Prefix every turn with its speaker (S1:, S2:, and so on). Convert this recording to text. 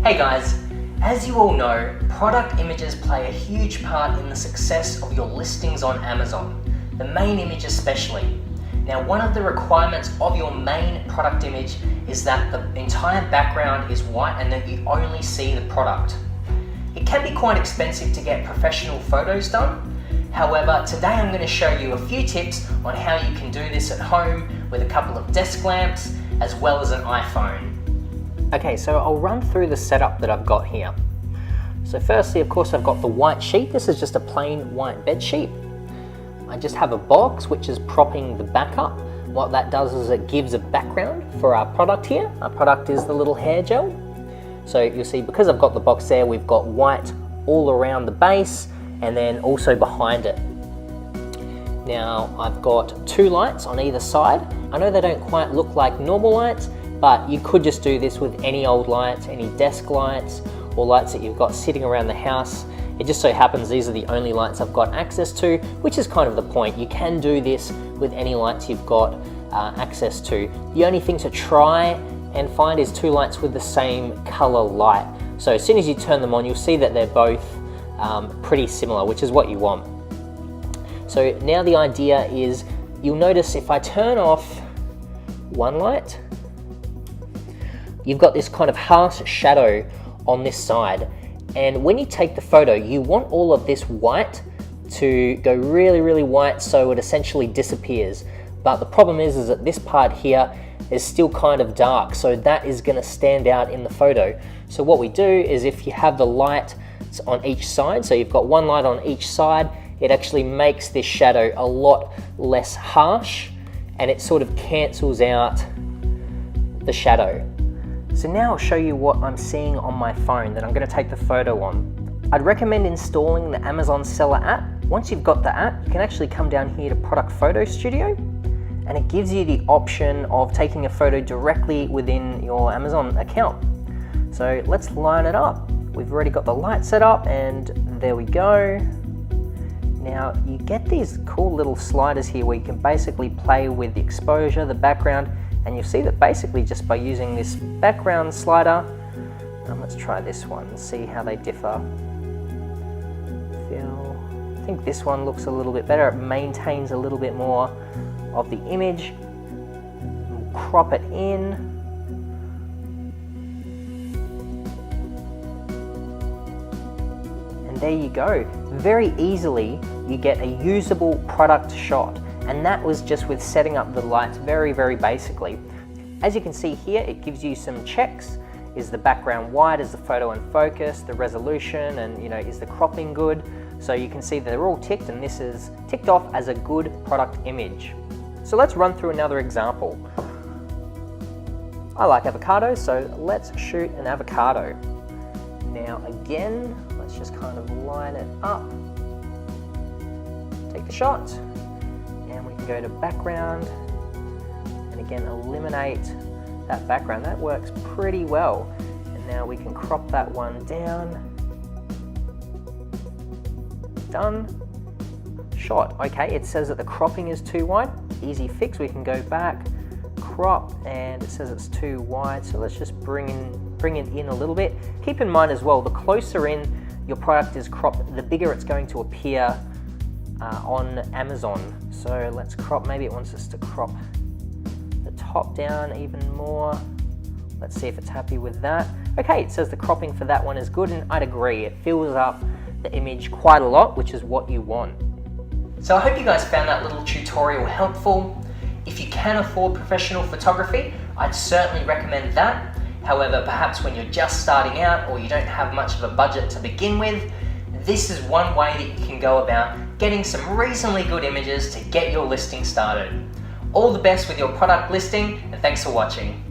S1: Hey guys, as you all know, product images play a huge part in the success of your listings on Amazon, the main image especially. Now, one of the requirements of your main product image is that the entire background is white and that you only see the product. It can be quite expensive to get professional photos done. However, today I'm going to show you a few tips on how you can do this at home with a couple of desk lamps as well as an iPhone. Okay, so I'll run through the setup that I've got here. So firstly, of course, I've got the white sheet. This is just a plain white bed sheet. I just have a box which is propping the back up. What that does is it gives a background for our product here. Our product is the little hair gel. So you'll see, because I've got the box there, we've got white all around the base and then also behind it. Now I've got two lights on either side. I know they don't quite look like normal lights, but you could just do this with any old lights, any desk lights, or lights that you've got sitting around the house. It just so happens these are the only lights I've got access to, which is kind of the point. You can do this with any lights you've got access to. The only thing to try and find is two lights with the same color light. So as soon as you turn them on, you'll see that they're both pretty similar, which is what you want. So now the idea is, you'll notice if I turn off one light, you've got this kind of harsh shadow on this side. And when you take the photo, you want all of this white to go really, really white so it essentially disappears. But the problem is that this part here is still kind of dark, so that is going to stand out in the photo. So what we do is, if you have the light on each side, so you've got one light on each side, it actually makes this shadow a lot less harsh and it sort of cancels out the shadow. So now I'll show you what I'm seeing on my phone that I'm going to take the photo on. I'd recommend installing the Amazon Seller app. Once you've got the app, you can actually come down here to Product Photo Studio, and it gives you the option of taking a photo directly within your Amazon account. So let's line it up. We've already got the light set up, and there we go. Now you get these cool little sliders here where you can basically play with the exposure, the background, and you'll see that basically just by using this background slider, let's try this one and see how they differ. I think this one looks a little bit better. It maintains a little bit more of the image. We'll crop it in. And there you go. Very easily, you get a usable product shot. And that was just with setting up the lights very, very basically. As you can see here, it gives you some checks. Is the background white? Is the photo in focus? The resolution? And is the cropping good? So you can see that they're all ticked, and this is ticked off as a good product image. So let's run through another example. I like avocados, so let's shoot an avocado. Now again, let's just kind of line it up. Take the shot. And we can go to background and again eliminate that background. That works pretty well. And now we can crop that one down. Done. Shot. Okay, it says that the cropping is too wide. Easy fix. We can go back, crop, and it says it's too wide. So let's just bring it in a little bit. Keep in mind as well, the closer in your product is cropped, the bigger it's going to appear on Amazon. So let's crop, maybe it wants us to crop the top down even more. Let's see if it's happy with that. Okay, it says the cropping for that one is good, and I'd agree. It fills up the image quite a lot, which is what you want. So I hope you guys found that little tutorial helpful. If you can afford professional photography, I'd certainly recommend that. However, perhaps when you're just starting out or you don't have much of a budget to begin with, this is one way that you can go about getting some reasonably good images to get your listing started. All the best with your product listing, and thanks for watching.